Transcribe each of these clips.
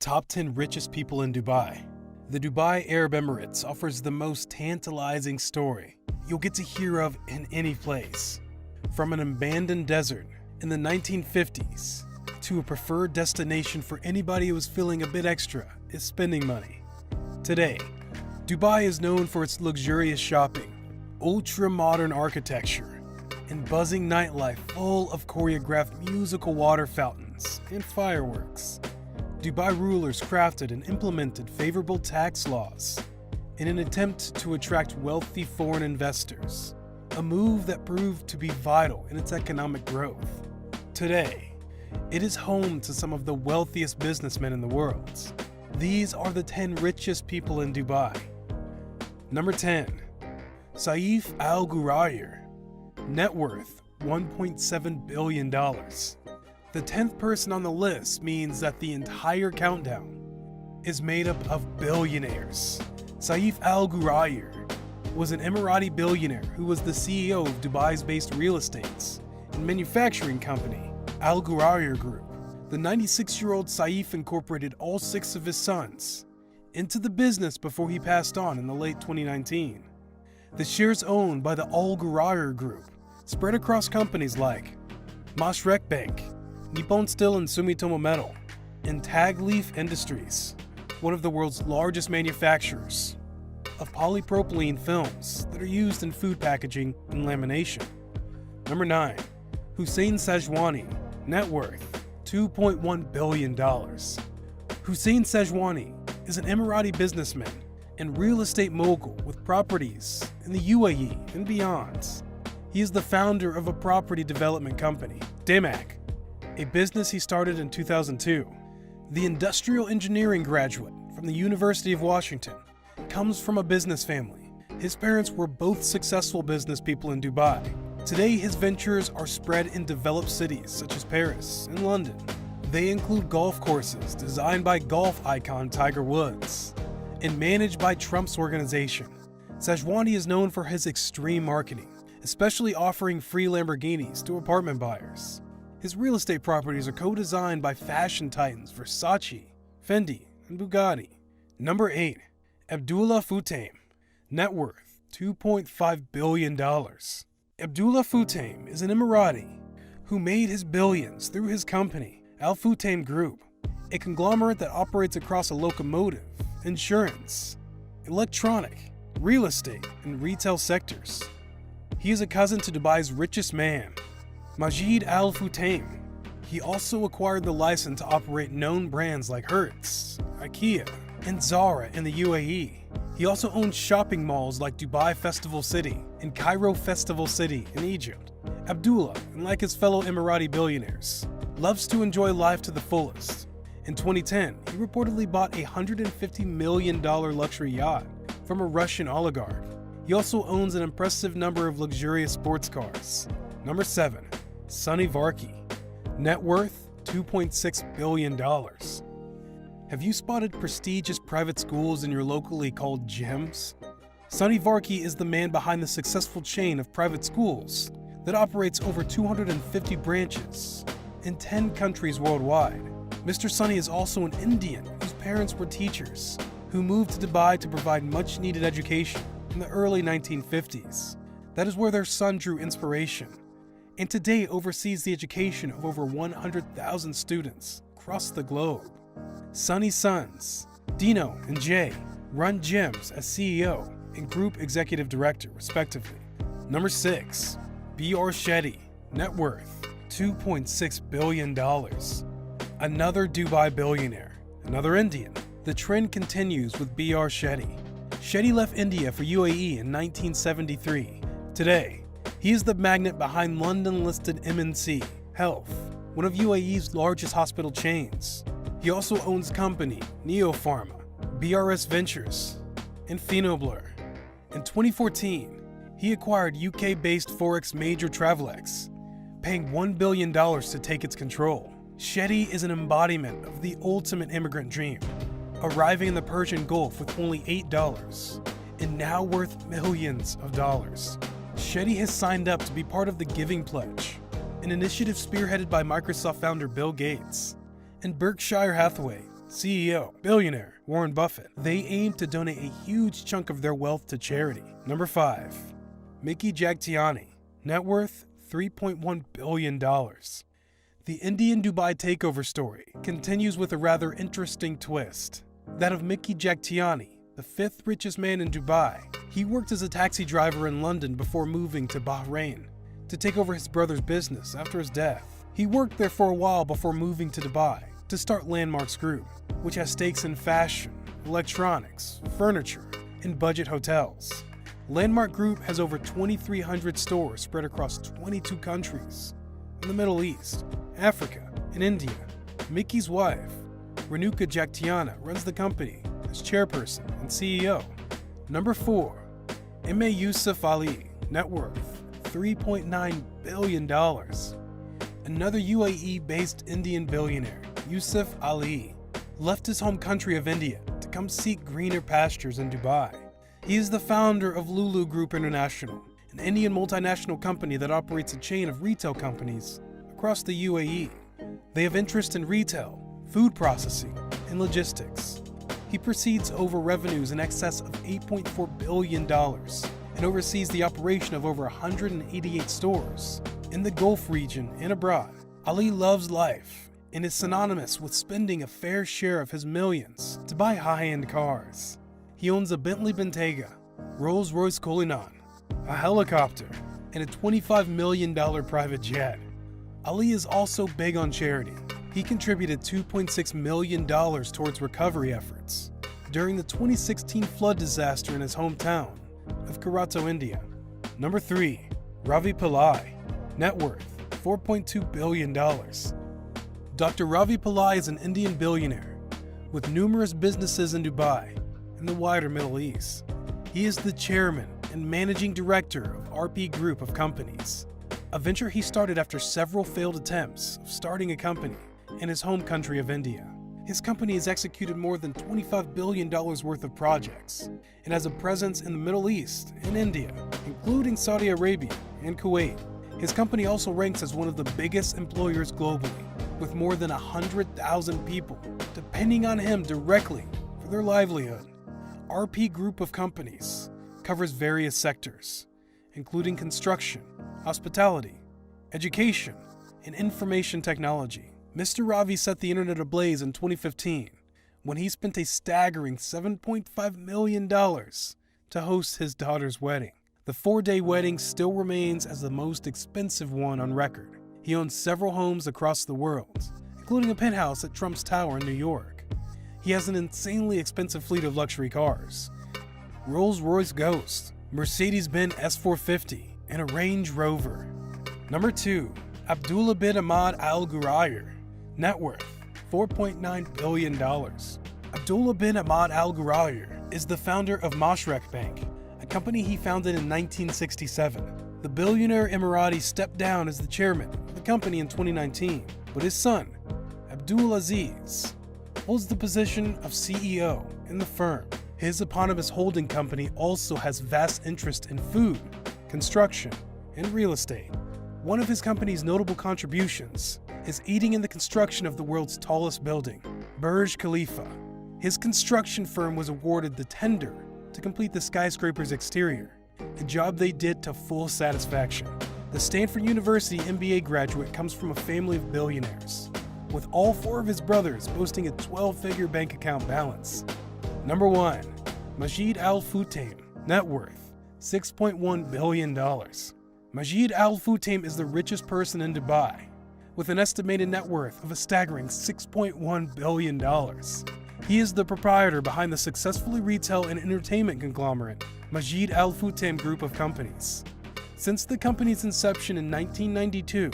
Top 10 richest people in Dubai. The Dubai Arab Emirates offers the most tantalizing story you'll get to hear of in any place. From an abandoned desert in the 1950s to a preferred destination for anybody who was feeling a bit extra is spending money. Today, Dubai is known for its luxurious shopping, ultra-modern architecture, and buzzing nightlife full of choreographed musical water fountains and fireworks. Dubai rulers crafted and implemented favorable tax laws in an attempt to attract wealthy foreign investors, a move that proved to be vital in its economic growth. Today, it is home to some of the wealthiest businessmen in the world. These are the 10 richest people in Dubai. Number 10. Saif Al Ghurair. Net worth $1.7 billion. The 10th person on the list means that the entire countdown is made up of billionaires. Saif Al Ghurair was an Emirati billionaire who was the CEO of Dubai's based real estate and manufacturing company, Al Ghurair Group. The 96-year-old Saif incorporated all 6 of his sons into the business before he passed on in the late 2019. The shares owned by the Al Ghurair Group spread across companies like Mashreq Bank, Nippon Steel and Sumitomo Metal, and Tag Leaf Industries, one of the world's largest manufacturers of polypropylene films that are used in food packaging and lamination. Number 9. Hussein Sajwani. Net worth $2.1 billion. Hussein Sajwani is an Emirati businessman and real estate mogul with properties in the UAE and beyond. He is the founder of a property development company, DEYMAR, a business he started in 2002. The industrial engineering graduate from the University of Washington comes from a business family. His parents were both successful business people in Dubai. Today, his ventures are spread in developed cities such as Paris and London. They include golf courses designed by golf icon Tiger Woods and managed by Trump's organization. Sajwani is known for his extreme marketing, especially offering free Lamborghinis to apartment buyers. His real estate properties are co-designed by fashion titans Versace, Fendi, and Bugatti. Number 8. Abdullah Futtaim. Net worth $2.5 billion. Abdullah Futtaim is an Emirati who made his billions through his company, Al Futtaim Group, a conglomerate that operates across a locomotive, insurance, electronic, real estate, and retail sectors. He is a cousin to Dubai's richest man, Majid Al Futtaim. He also acquired the license to operate known brands like Hertz, IKEA, and Zara in the UAE. He also owns shopping malls like Dubai Festival City and Cairo Festival City in Egypt. Abdullah, unlike his fellow Emirati billionaires, loves to enjoy life to the fullest. In 2010, he reportedly bought a $150 million luxury yacht from a Russian oligarch. He also owns an impressive number of luxurious sports cars. Number 7. Sunny Varkey. Net worth $2.6 billion. Have you spotted prestigious private schools in your locally called gyms? Sunny Varkey is the man behind the successful chain of private schools that operates over 250 branches in 10 countries worldwide. Mr. Sunny is also an Indian whose parents were teachers who moved to Dubai to provide much-needed education in the early 1950s. That is where their son drew inspiration, and today oversees the education of over 100,000 students across the globe. Sunny's sons, Dino and Jay, run gyms as CEO and Group Executive Director, respectively. Number 6. B.R. Shetty. Net worth $2.6 billion. Another Dubai billionaire, another Indian. The trend continues with B.R. Shetty. Shetty left India for UAE in 1973. Today, he is the magnate behind London-listed MNC Health, one of UAE's largest hospital chains. He also owns company Neopharma, BRS Ventures, and Phenoblur. In 2014, he acquired UK-based Forex major Travelex, paying $1 billion to take its control. Shetty is an embodiment of the ultimate immigrant dream, arriving in the Persian Gulf with only $8 and now worth millions of dollars. Shetty has signed up to be part of the Giving Pledge, an initiative spearheaded by Microsoft founder Bill Gates, and Berkshire Hathaway, CEO, billionaire Warren Buffett. They aim to donate a huge chunk of their wealth to charity. Number 5. Mickey Jagtiani, net worth $3.1 billion. The Indian Dubai takeover story continues with a rather interesting twist. That of Mickey Jagtiani, the 5th richest man in Dubai. He worked as a taxi driver in London before moving to Bahrain to take over his brother's business after his death. He worked there for a while before moving to Dubai to start Landmark's group, which has stakes in fashion, electronics, furniture, and budget hotels. Landmark Group has over 2,300 stores spread across 22 countries in the Middle East, Africa, and India. Mickey's wife, Renuka Jagtiana, runs the company as chairperson and CEO. Number 4. Yusuf Ali, net worth $3.9 billion. Another UAE-based Indian billionaire, Yusuf Ali, left his home country of India to come seek greener pastures in Dubai. He is the founder of Lulu Group International, an Indian multinational company that operates a chain of retail companies across the UAE. They have interest in retail, food processing, and logistics. He precedes over revenues in excess of $8.4 billion and oversees the operation of over 188 stores in the Gulf region and abroad. Ali loves life and is synonymous with spending a fair share of his millions to buy high-end cars. He owns a Bentley Bentayga, Rolls-Royce Cullinan, a helicopter, and a $25 million private jet. Ali is also big on charity. He contributed $2.6 million towards recovery efforts during the 2016 flood disaster in his hometown of Karato, India. Number 3. Ravi Pillai, net worth $4.2 billion. Dr. Ravi Pillai is an Indian billionaire with numerous businesses in Dubai and the wider Middle East. He is the chairman and managing director of RP Group of Companies, a venture he started after several failed attempts of starting a company in his home country of India. His company has executed more than $25 billion worth of projects and has a presence in the Middle East and India, including Saudi Arabia and Kuwait. His company also ranks as one of the biggest employers globally, with more than 100,000 people depending on him directly for their livelihood. RP Group of Companies covers various sectors, including construction, hospitality, education, and information technology. Mr. Ravi set the internet ablaze in 2015 when he spent a staggering $7.5 million to host his daughter's wedding. The 4-day wedding still remains as the most expensive one on record. He owns several homes across the world, including a penthouse at Trump's Tower in New York. He has an insanely expensive fleet of luxury cars: Rolls-Royce Ghost, Mercedes-Benz S450, and a Range Rover. Number 2. Abdullah bin Ahmad Al Ghurair, net worth $4.9 billion. Abdullah bin Ahmad Al Ghurair is the founder of Mashreq Bank, a company he founded in 1967. The billionaire Emirati stepped down as the chairman of the company in 2019, but his son, Abdul Aziz, holds the position of CEO in the firm. His eponymous holding company also has vast interest in food, construction, and real estate. One of his company's notable contributions is aiding in the construction of the world's tallest building, Burj Khalifa. His construction firm was awarded the tender to complete the skyscraper's exterior, a job they did to full satisfaction. The Stanford University MBA graduate comes from a family of billionaires, with all 4 of his brothers boasting a 12-figure bank account balance. Number 1. Majid Al Futtaim, net worth $6.1 billion. Majid Al Futtaim is the richest person in Dubai, with an estimated net worth of a staggering $6.1 billion. He is the proprietor behind the successfully retail and entertainment conglomerate Majid Al Futtaim Group of Companies. Since the company's inception in 1992,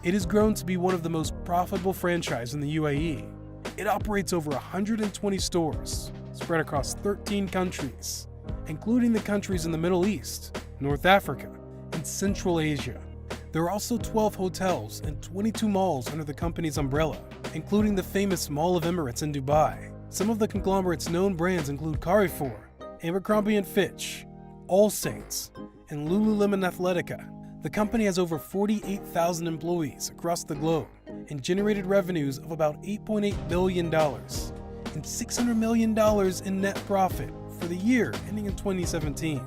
it has grown to be one of the most profitable franchises in the UAE. It operates over 120 stores spread across 13 countries, including the countries in the Middle East, North Africa, and Central Asia. There are also 12 hotels and 22 malls under the company's umbrella, including the famous Mall of Emirates in Dubai. Some of the conglomerate's known brands include Carrefour, Abercrombie & Fitch, All Saints, and Lululemon Athletica. The company has over 48,000 employees across the globe and generated revenues of about $8.8 billion and $600 million in net profit for the year ending in 2017.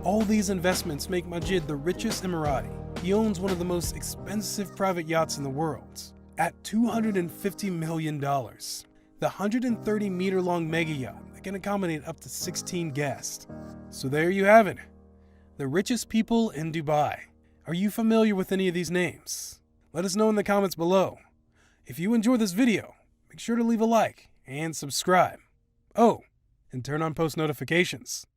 All these investments make Majid the richest Emirati. He owns one of the most expensive private yachts in the world, at $250 million. The 130-meter-long mega yacht that can accommodate up to 16 guests. So there you have it, the richest people in Dubai. Are you familiar with any of these names? Let us know in the comments below. If you enjoyed this video, make sure to leave a like and subscribe. Oh, and turn on post notifications.